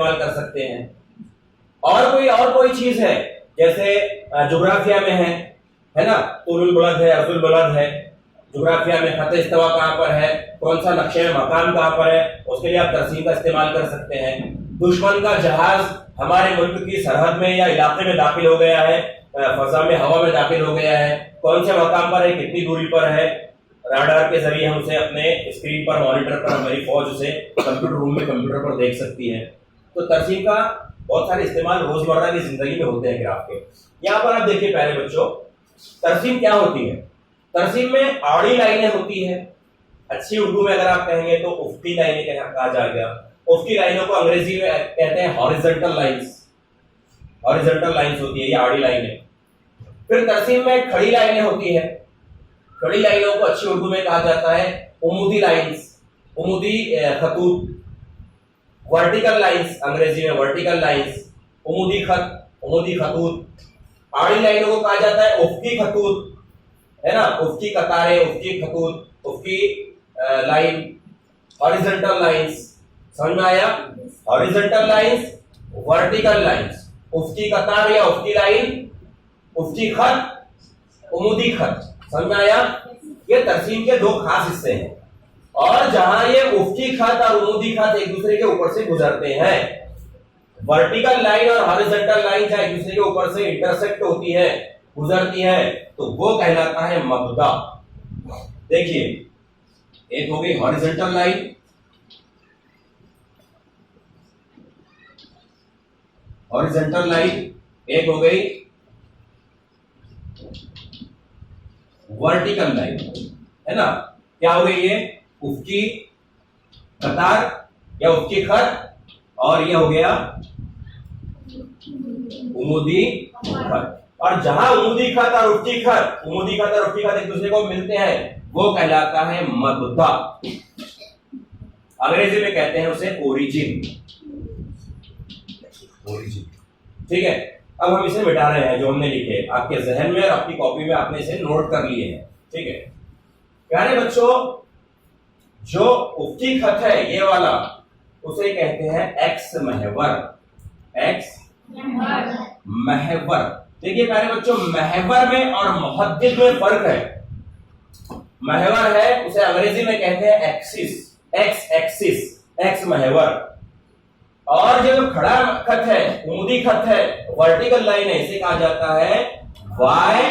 इस्तेमाल कर सकते हैं। और कोई चीज है जैसे जोग्राफिया में है ना, तुलुल बुलंद है, अजुल बुलंद है। जोग्राफिया में खत इस्तिवा कहां पर है, कौन सा नक्शे में मकान कहां पर है, उसके लिए आप तरसीम का इस्तेमाल कर सकते हैं। दुश्मन का जहाज हमारे मुल्क की सरहद में या इलाके में दाखिल हो गया है, फजा में, हवा में दाखिल हो गया है, कौन से मकाम पर है, कितनी दूरी पर है, राडार के जरिए हम उसे अपने स्क्रीन पर, मॉनिटर पर, हमारी फौज उसे कंप्यूटर रूम में कंप्यूटर पर देख सकती है। तो तरसीम का बहुत सारे इस्तेमाल रोजमर्रा की जिंदगी में होते हैं ग्राफ के। यहाँ पर आप देखिए प्यारे बच्चों, तरसीम क्या होती है। तरसीम में आड़ी लाइनें होती है, अच्छी उर्दू में अगर आप कहेंगे तो उफ्की लाइनें कहा जाएगा। उफ्की लाइनों को अंग्रेजी में कहते हैं हॉरिजॉन्टल लाइंस। हॉरिजॉन्टल लाइंस होती है ये आड़ी लाइनें। फिर तरसीम में खड़ी लाइनें होती है। खड़ी लाइनों को अच्छी उर्दू में कहा जाता है उमुदी लाइंस, उमुदी खतूत। वर्टिकल लाइंस अंग्रेजी में वर्टिकल लाइंस, उमुदी खत, उमुदी खतूत। आड़ी लाइनों को कहा जाता है उफ्की खतूत, है ना, उफ्की कतारें, उफ्की खतूत, उफ्की लाइन। हॉरिजॉन्टल लाइंस, समझ में आया? हॉरिजॉन्टल लाइंस, वर्टिकल लाइंस, उफ्की कतार या उफ्की लाइन, उफ्की खत, उमुदी खत, समझ में आया? ये तरसीम के दो खास हिस्से हैं। और जहां ये उफ्की खत और उमुदी खत एक दूसरे के ऊपर से गुजरते हैं, वर्टिकल लाइन और हॉरिजॉन्टल लाइन जहां एक दूसरे के ऊपर से इंटरसेक्ट होती है, गुजरती है, तो वो कहलाता है मबदा। देखिए, एक हो गई हॉरिजॉन्टल लाइन, हॉरिजॉन्टल लाइन, एक हो गई वर्टिकल लाइन, है ना। क्या हो गई ये? उफ्की कतार या उफ्की खत, और ये हो गया उमुदी खत। और जहां उमुदी खत और उफ्की खत, उमुदी खत और उफ्की खत एक दूसरे को मिलते हैं, वो कहलाता है मबदा। अंग्रेजी में कहते हैं उसे ओरिजिन। ओरिजिन, ठीक है। अब हम इसे मिटा रहे हैं जो हमने लिखे, आपके जहन में और आपकी कॉपी में आपने इसे नोट कर लिए हैं, ठीक है। प्यारे बच्चों, जो उफ्की खत है ये वाला, उसे कहते हैं एक्स महवर। एक्स महवर। देखिए प्यारे बच्चों, महवर में और मुहद्दिद में फर्क है। महवर है उसे अंग्रेजी में कहते हैं एक्सिस, एक्स एक्सिस, एक्स महवर। और जो खड़ा खत है, उमुदी खत है, वर्टिकल लाइन है, इसे कहा जाता है वाई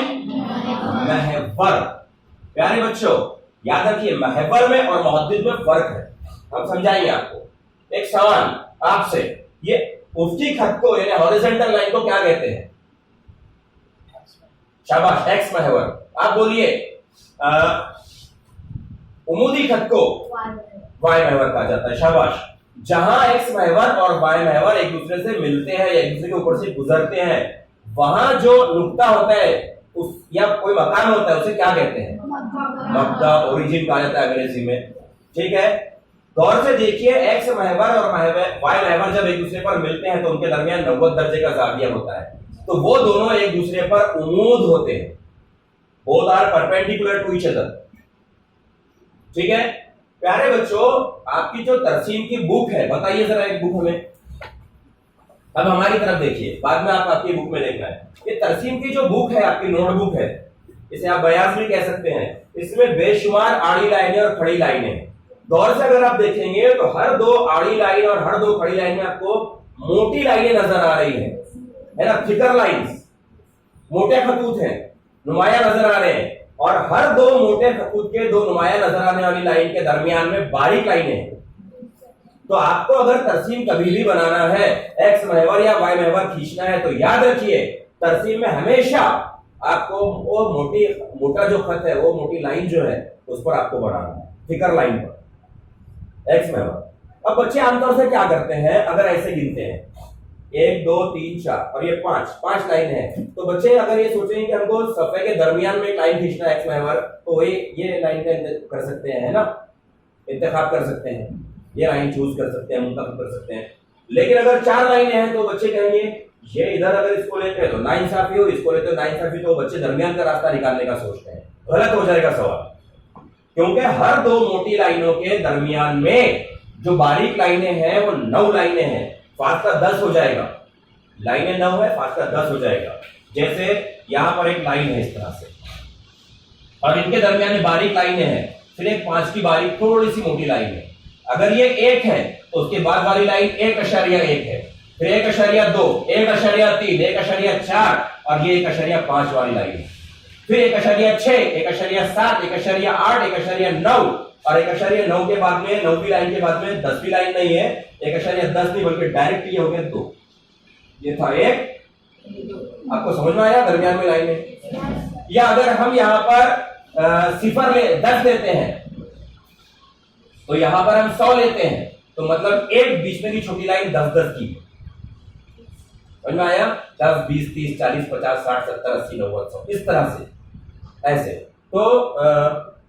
महवर। प्यारे बच्चों याद रखिए, महवर में और मुहद्दिद में फर्क है, हम समझाएंगे आपको। एक सवाल आपसे, ये उफ्की खत को यानी हॉरिजॉन्टल लाइन को क्या कहते हैं? शाबाश, एक्स महवर। आप बोलिए उमुदी खत को वाई महवर कहा जाता है। शाबाश। जहां एक्स महवर और वाई महवर एक दूसरे से मिलते हैं या एक दूसरे के ऊपर से गुजरते हैं, वहां जो नुक्ता होता है उस या कोई मकान होता है, उसे क्या कहते हैं? मबदा, ओरिजिन कहा जाता है अंग्रेजी में, ठीक है। गौर से देखिए, एक्स महवर और वाई महवर जब एक दूसरे पर मिलते हैं तो उनके दरमियान 90 दर्जे का जाविया होता है, तो वो दोनों एक दूसरे पर उमूद होते हैं। Both are perpendicular to each other, ठीक है। प्यारे बच्चों, आपकी जो तरसीम की बुक है, बताइए जरा एक बुक हमें। अब हमारी तरफ देखिए, बाद में आप आपकी बुक में देखना है। ये तरसीम की जो बुक है, आपकी नोटबुक है, इसे आप बयास भी कह सकते हैं। इसमें बेशुमार आड़ी लाइनें और खड़ी लाइनें। गौर से अगर आप देखेंगे तो हर दो आड़ी लाइन और हर दो खड़ी लाइन में आपको मोटी लाइनें नजर आ रही है ना, थिकर लाइंस, मोटे खतूत हैं, नुमाया नजर आ रहे हैं। और हर दो मोटे खतूत के, दो नुमाया नजर आने वाली लाइन के दरमियान में बारीक लाइनें हैं। तो आपको अगर तरसीम कभी भी बनाना है, एक्स महवर या वाई महवर खींचना है, तो याद रखिए तरसीम में हमेशा आपको वो मोटा जो खत है, वो मोटी लाइन जो है, उस पर आपको बनाना है, थिकर लाइन पर, एक्स महवर। अब बच्चे आमतौर से क्या करते हैं, अगर ऐसे गिनते हैं 1 2 3 4 और ये 5 लाइन है, तो बच्चे अगर ये सोचेंगे कि हमको सफे के दरमियान में एक लाइन खींचना है एक्स महवर, तो वही ये लाइन का कर सकते हैं, है ना, इंतखाब कर सकते हैं, ये लाइन चूज कर सकते हैं, मुंतखब कर सकते हैं। लेकिन अगर 4 लाइनें हैं तो बच्चे कहेंगे ये इधर अगर इसको लेते हैं तो नाइंसाफी हो, इसको लेते हैं नाइंसाफी, तो बच्चे दरमियान का रास्ता निकालने का सोचते हैं। गलत हो जाएगा सवाल, क्योंकि हर दो मोटी लाइनों के दरमियान में जो बारीक लाइनें हैं वो 9 लाइनें हैं। फासला 10 हो जाएगा, लाइनें 9 है, फासला 10 हो जाएगा। जैसे यहां पर एक लाइन है इस तरह से, और इनके दरमियान में बारीक लाइनें हैं, फिर एक 5 की बारीक थोड़ी सी मोटी लाइन है। अगर ये 1 है तो उसके बाद वाली लाइन 1.1 है, फिर 1.2, 1.3, 1.4 और ये 1.5 वाली लाइन है, फिर 1.6, 1.7, 1.8, 1.9 और 1.9 के बाद में 9वीं लाइन के बाद में 10वीं लाइन नहीं है, 1.10 नहीं बल्कि डायरेक्ट ये हो गया 2। ये था 1, आपको समझ में आया दरमियान में लाइन है। या अगर हम यहां पर सिफर में 10 लेते हैं तो यहां पर हम 100 लेते हैं, तो मतलब एक बीच में की छोटी लाइन 10-10 की, समझ में आया? 10, 20, 30, 40, 50, 60, 70, 80, 90, 100 इस तरह से, ऐसे। तो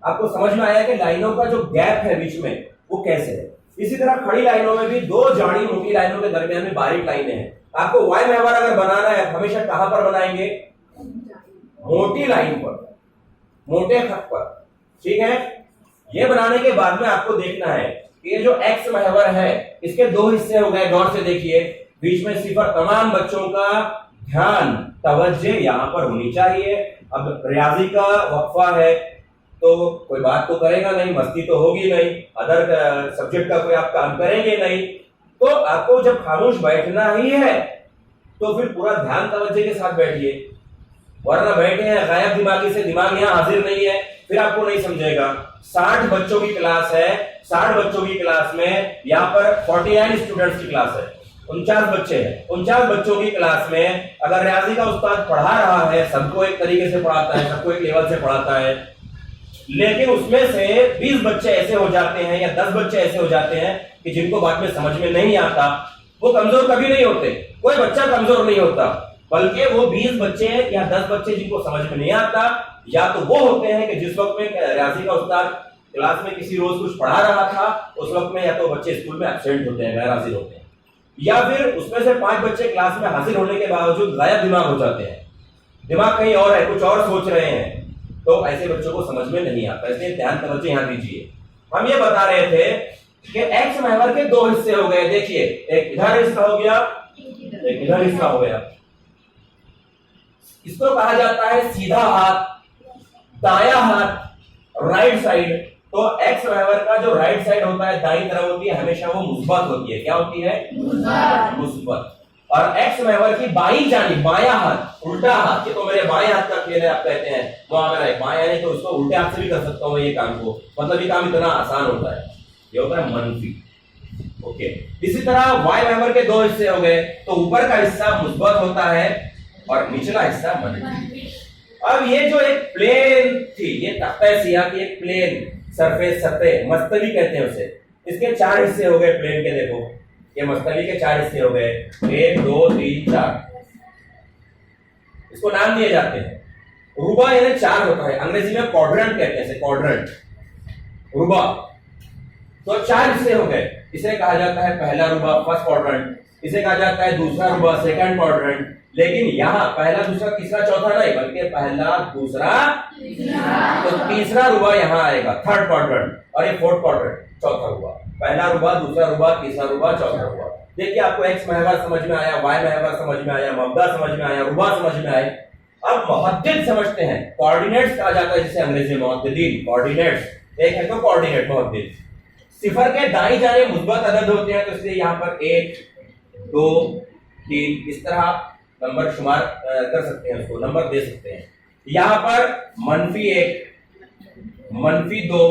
आपको समझ में आया कि लाइनों का जो गैप है बीच में वो कैसे है। इसी तरह खड़ी लाइनों में भी 2 जाड़ी मोटी लाइनों के दरमियान में बारीक लाइनें हैं। आपको वाई महवर अगर बनाना है हमेशा कहां पर बनाएंगे? मोटी लाइन पर, मोटे खत पर, ठीक है। ये बनाने के बाद में आपको देखना है कि ये जो एक्स महवर है इसके 2 हिस्से हो गए, गौर से देखिए, बीच में सिफर। तमाम बच्चों का ध्यान, तवज्जो यहां पर होनी चाहिए। अब रियाजी का वक्फा है तो कोई बात तो करेगा नहीं, मस्ती तो होगी नहीं, अदर सब्जेक्ट का कोई आप काम करेंगे नहीं, तो आपको जब खामोश बैठना ही है तो फिर पूरा ध्यान तवज्जो के साथ बैठिए, वरना बैठे हैं गायब दिमागी से, दिमाग यहाँ हाजिर नहीं है, फिर आपको नहीं समझेगा। 60 बच्चों की क्लास है, 60 बच्चों की क्लास में यहाँ पर 49 स्टूडेंट्स की क्लास है, 49 बच्चे हैं। 49 बच्चों की क्लास में अगर रियाजी का उस्ताद पढ़ा रहा है, सबको एक तरीके से पढ़ाता है, सबको एक लेवल से पढ़ाता है, लेकिन उसमें से 20 बच्चे ऐसे हो जाते हैं या 10 बच्चे ऐसे हो जाते हैं कि जिनको बाद में समझ में नहीं आता। वो कमजोर कभी नहीं होते, कोई बच्चा कमजोर नहीं होता, बल्कि वो 20 बच्चे या 10 बच्चे जिनको समझ में नहीं आता, या तो वो होते हैं कि जिस वक्त में रियाजी का उस्ताद क्लास में किसी रोज कुछ पढ़ा रहा था, उस वक्त में या तो बच्चे स्कूल में एब्सेंट होते हैं, गैर हाजिर होते हैं, या फिर उसमें से 5 बच्चे क्लास में हाजिर होने के बावजूद गायब दिमाग हो जाते हैं, दिमाग कहीं और है, कुछ और सोच रहे हैं, तो ऐसे बच्चों को समझ में नहीं आता। इसलिए ध्यान तवज्जो यहां दीजिए। हम ये बता रहे थे कि एक्स महवर के 2 हिस्से हो गए, देखिए, एक इधर हिस्सा हो गया, एक इधर हिस्सा हो गया। इसको कहा जाता है सीधा हाथ, दायां हाथ, राइट साइड। तो एक्स महवर का जो राइट साइड होता है, दाईं तरफ होती है, हमेशा वो मुस्बत होती है। क्या होती है? मुस्बत। और एक्स महवर की बाईं जानिब, बायां हाथ, उल्टा हाथ, ये तो मेरे बाएं हाथ का खेल है आप कहते हैं, तो अगर है बायां नहीं तो उसको उल्टे हाथ से भी कर सकता हूं ये काम को, मतलब ये काम इतना आसान होता है, ये होता है मनफी। ओके, इसी तरह वाई महवर के 2 हिस्से हो गए, तो ऊपर का हिस्सा मुस्बत होता है और निचला हिस्सा मनफी। अब ये जो एक प्लेन थी, ये तख्ता सियाह की एक प्लेन सरफेस, सतह, मस्तवी कहते हैं उसे, इसके 4 हिस्से हो गए प्लेन के। देखो ये मस्तवी के 4 हिस्से हो गए, 1, 2, 3, 4, इसको नाम दिए जाते हैं। रुबा यानी 4 होता है, अंग्रेजी में क्वाड्रेंट कहते हैं, क्वाड्रेंट, रुबा। तो 4 हिस्से हो गए, इसे कहा जाता है पहला रुबा, फर्स्ट क्वाड्रेंट, इसे कहा जाता है दूसरा रुबा, सेकंड क्वाड्रेंट। लेकिन यहाँ पहला, दूसरा, तीसरा, चौथा नहीं, बल्कि पहला, दूसरा, तो तीसरा रुबा यहाँ आएगा, थर्ड क्वाड्रेंट, और ये फोर्थ क्वाड्रेंट, चौथा रुबा। पहला रुबा, दूसरा रुबा, तीसरा रुबा, चौथा रुबा। देखिए आपको एक्स महवर समझ में आया, वाई महवर समझ में आया, मबदा समझ में आया, रुबा समझ में आए। अब मुहद्दिद समझते हैं, कोऑर्डिनेट्स कहा जाता है जिसे अंग्रेजी में मुहद्दिदीन, कोऑर्डिनेट्स। एक है तो कोऑर्डिनेट, मुहद्दिद। सिफर के दाईं जानिब मुस्बत अदद होते हैं, तो इसलिए यहाँ पर 1, 2, 3 इस तरह आप नंबर शुमार कर सकते हैं, उसको नंबर दे सकते हैं। यहाँ पर -1, -2,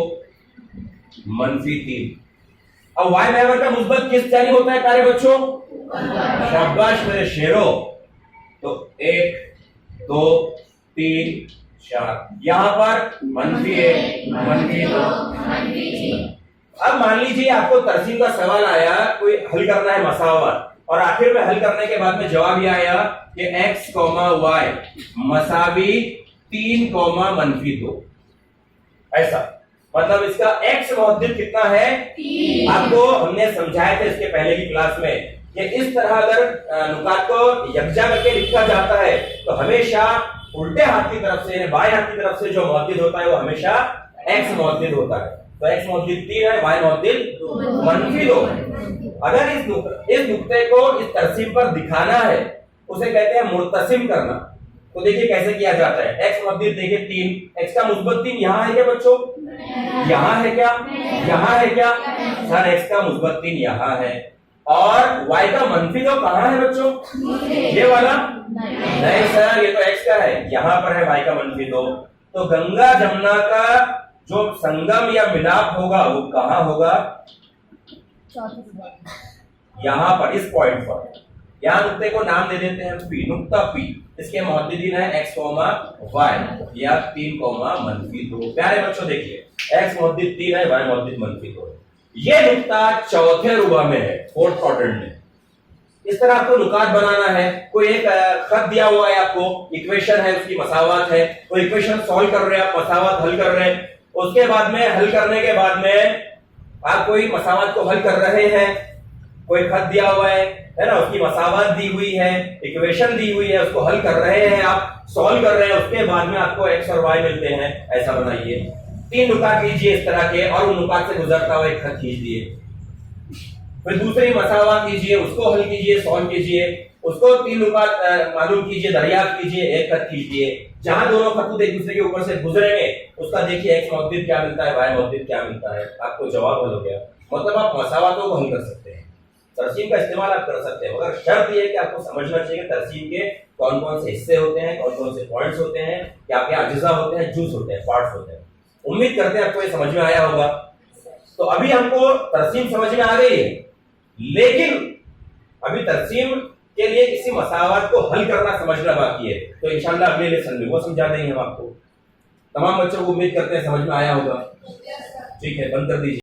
-3। अब वाई महवर का मुस्बत किस जानिब होता है प्यारे बच्चों? शाबाश मेरे शेरों। तो 1, 2, 3, 4, यहाँ पर -1, -2, -3। अब मान लीजिए आपको तरसीम का सवाल आया, कोई हल करना है मसावत, और आखिर में हल करने के बाद में जवाब यह आया कि x, y मसावी 3, -2। ऐसा मतलब इसका x मुहद्दिद कितना है? 3। आपको हमने समझाया था इसके पहले की क्लास में कि इस तरह अगर नुकात को यकजा करके लिखा जाता है तो हमेशा उल्टे हाथ की तरफ से, बाएं हाथ की तरफ से जो मुहद्दिद होता है वो हमेशा x मुहद्दिद होता है। तो x मुहद्दिद 3 है, y मुहद्दिद -2। अगर इस नुक्ते को इस तरसीम पर दिखाना है, उसे कहते हैं मुर्तसिम करना। तो देखिए कैसे किया जाता है। x मद्दिर देखिए 3, x का मुस्बत 3 यहाँ है क्या बच्चों? यहाँ है क्या? यहाँ है क्या? सर x का मुस्बत 3 यहाँ है, और y का मंफी 2 कहाँ है बच्चों? ये वाला नहीं सर, ये तो x का है, यहाँ पर है y का मंफी 2। तो गंगा जमुना का जो संगम या मिलाप होगा वो कहाँ होगा? यहाँ पर, इस पॉइंट पर। यहाँ नुक्ते को नाम दे देते हैं P, नुक्ता P। इसके मुहद्दिदीन है x, y या 3, -2। प्यारे बच्चों देखिए, x मुहद्दिद 3 है, y मुहद्दिद -2 है। ये नुक्ता चौथे रुबा में है, 4th क्वाड्रेंट में। इस तरह आपको नुकात बनाना है। कोई एक खत दिया हुआ है आपको, इक्वेशन है, उसकी मसावत है, तो इक्वेशन सॉल्व कर रहे हैं आप, मसावत हल कर रहे हैं। उसके बाद में हल करने के बाद में आप कोई मसावत को हल कर रहे हैं, कोई खत दिया हुआ है ना, उसकी मसावत दी हुई है, इक्वेशन दी हुई है, उसको हल कर रहे हैं आप, सॉल्व कर रहे हैं। उसके बाद में आपको x और y मिलते हैं। ऐसा बनाइए, 3 नुकात कीजिए इस तरह के, और उन नुकात से गुजरता हुआ एक खत खींच दिए। फिर दूसरी मसावत कीजिए, उसको हल कीजिए, सॉल्व कीजिए, उसको 3 नुकात मालूम कीजिए, दरियाफ्त कीजिए, एक खत कीजिए। जहां दोनों खतूत एक दूसरे के ऊपर से गुजरेंगे, उसका देखिए x मुहद्दिद क्या मिलता है, y मुहद्दिद क्या मिलता है। आपको जवाब हल हो गया। मतलब आप मसावतों को हल कर सकते हैं, तरसीम का इस्तेमाल आप कर सकते हैं, मगर शर्त यह है कि आपको समझना चाहिए तरसीम के कौन कौन से हिस्से होते हैं, कौन कौन से पॉइंट्स होते हैं, क्या क्या अज्जा होते हैं, जुज होते हैं, पार्ट्स होते हैं। उम्मीद करते हैं आपको ये समझ में आया होगा। तो अभी हमको तरसीम समझ में आ गई है, लेकिन अभी तरसीम के लिए किसी मसावत को हल करना समझना बाकी है। तो इंशाल्लाह अगले लेसन में वो समझा देंगे हम आपको। तमाम बच्चों को उम्मीद करते हैं समझ में आया होगा। ठीक है, बंद कर दीजिए।